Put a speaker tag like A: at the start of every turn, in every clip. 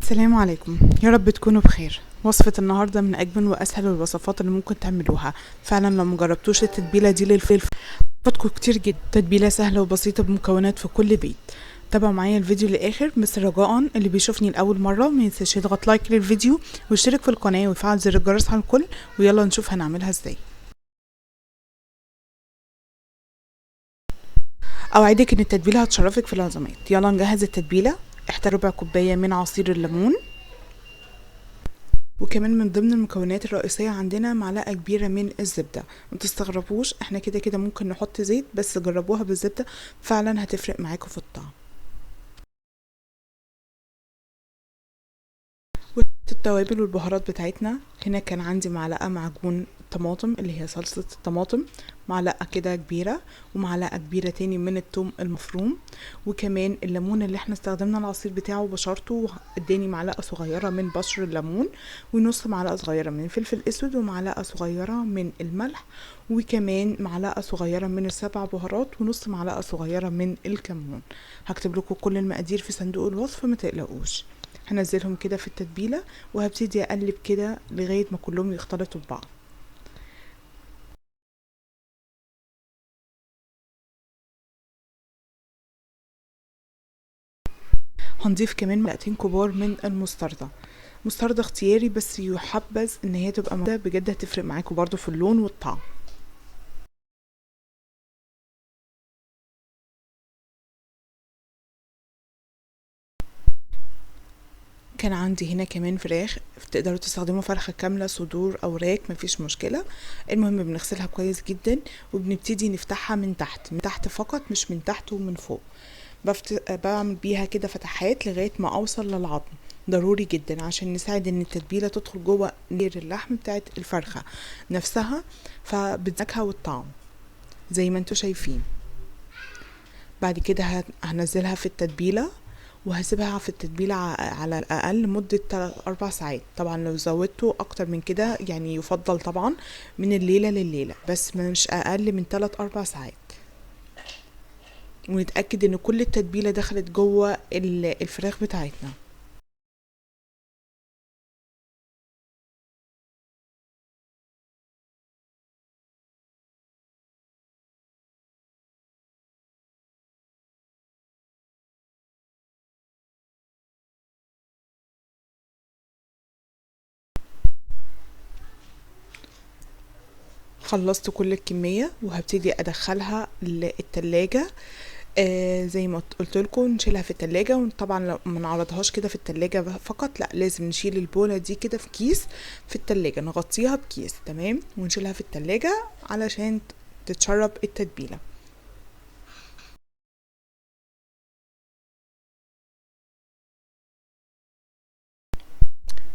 A: السلام عليكم، يا رب تكونوا بخير. وصفة النهاردة من أجمل وأسهل الوصفات اللي ممكن تعملوها. فعلا لو مجربتوش التتبيلة دي للفلفل فاتكم كتير جدا. تتبيلة سهلة وبسيطة بمكونات في كل بيت. تابعوا معايا الفيديو للآخر، بس رجاء اللي بيشوفني لأول مرة ما ينساش يضغط لايك للفيديو ويشترك في القناة ويفعل زر الجرس على الكل. ويلا نشوف هنعملها ازاي. أوعدك إن التتبيلة هتشرفك في العزومات. يلا نجهز التتبيلة. احتاج ربع كوباية من عصير الليمون، وكمان من ضمن المكونات الرئيسية عندنا معلقة كبيرة من الزبدة. ما تستغربوش، احنا كده كده ممكن نحط زيت، بس جربوها بالزبدة فعلا هتفرق معاكم في الطعم. التوابل والبهارات بتاعتنا هنا كان عندي معلقة معجون طماطم اللي هي صلصة الطماطم، معلقة كده كبيرة، ومعلقة كبيرة تاني من الثوم المفروم، وكمان الليمون اللي احنا استخدمنا العصير بتاعه وبشرته اداني معلقة صغيرة من بشر الليمون، ونص معلقة صغيرة من فلفل اسود، ومعلقة صغيرة من الملح، وكمان معلقة صغيرة من السبع بهارات، ونص معلقة صغيرة من الكمون. هكتب لكم كل المقادير في صندوق الوصف ما تقلقوش. هنزلهم كده في التتبيلة وهبتدي اقلب كده لغاية ما كلهم يختلطوا ببعض. هنضيف كمان معلقتين كبار من المستردة. مستردة اختياري، بس يحبذ ان هي تبقى بجد هتفرق معاكم برضو في اللون والطعم. كان عندي هنا كمان فراخ، تقدروا تستخدموا فرخة كاملة صدور او راك مفيش مشكلة. المهم بنغسلها كويس جدا وبنبتدي نفتحها من تحت، من تحت فقط مش من تحت ومن فوق. بعمل بيها كده فتحات لغاية ما اوصل للعظم. ضروري جدا عشان نساعد ان التتبيلة تدخل جوه نير اللحم بتاعت الفرخة نفسها، فبتزكها والطعم زي ما انتوا شايفين. بعد كده هنزلها في التتبيلة وهسيبها في التتبيلة على الأقل مدة 4 ساعات. طبعا لو زودته أكتر من كده يعني يفضل طبعا من الليلة لليلة، بس مش أقل من 3-4 ساعات. ونتأكد ان كل التتبيلة دخلت جوه الفراخ بتاعتنا. خلصت كل الكمية وهبتدي ادخلها للتلاجة. زي ما قلت لكم نشيلها في التلاجة، وطبعا لو ما نعرضهاش كده في التلاجة فقط، لا لازم نشيل البولة دي كده في كيس في التلاجة، نغطيها بكيس تمام ونشيلها في التلاجة علشان تتشرب التتبيلة.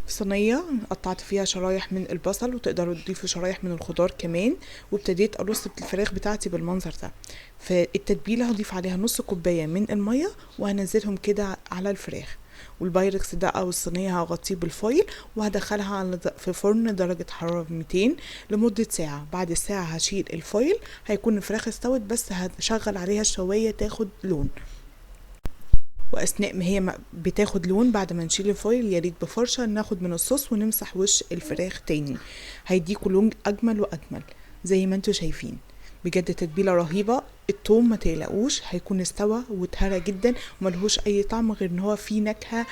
A: في صينية قطعت فيها شرايح من البصل، وتقدروا تضيفوا شرايح من الخضار كمان، وابتديت ارص الفراخ بتاعتي بالمنظر ده. فالتتبيلة هضيف عليها نص كوباية من المية وهنزلهم كده على الفراخ، والبايركس ده او الصينية هغطيه بالفويل وهدخلها في فرن درجة حرارة 200 لمدة ساعة. بعد الساعة هشيل الفويل، هيكون الفراخ استوت، بس هشغل عليها الشواية تاخد لون. واثناء ما هي بتاخد لون بعد ما نشيل الفويل، يا ريت بفرشه ناخد من الصوص ونمسح وش الفراخ تاني، هيديكوا لون اجمل واجمل زي ما انتوا شايفين. بجد تتبيله رهيبه. التوم ما تقلقوش هيكون استوى واتهرى جدا وملهوش اي طعم غير ان هو فيه نكهه.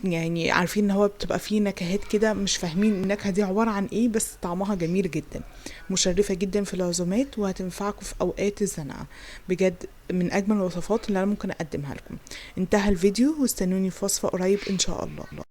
A: يعني عارفين ان هو بتبقى فيه نكهات كده مش فاهمين النكهه دي عباره عن ايه، بس طعمها جميل جدا. مشرفه جدا في العزومات وهتنفعكم في اوقات الزنقه. بجد من اجمل الوصفات اللي انا ممكن اقدمها لكم. انتهى الفيديو واستنوني في وصفه قريب ان شاء الله.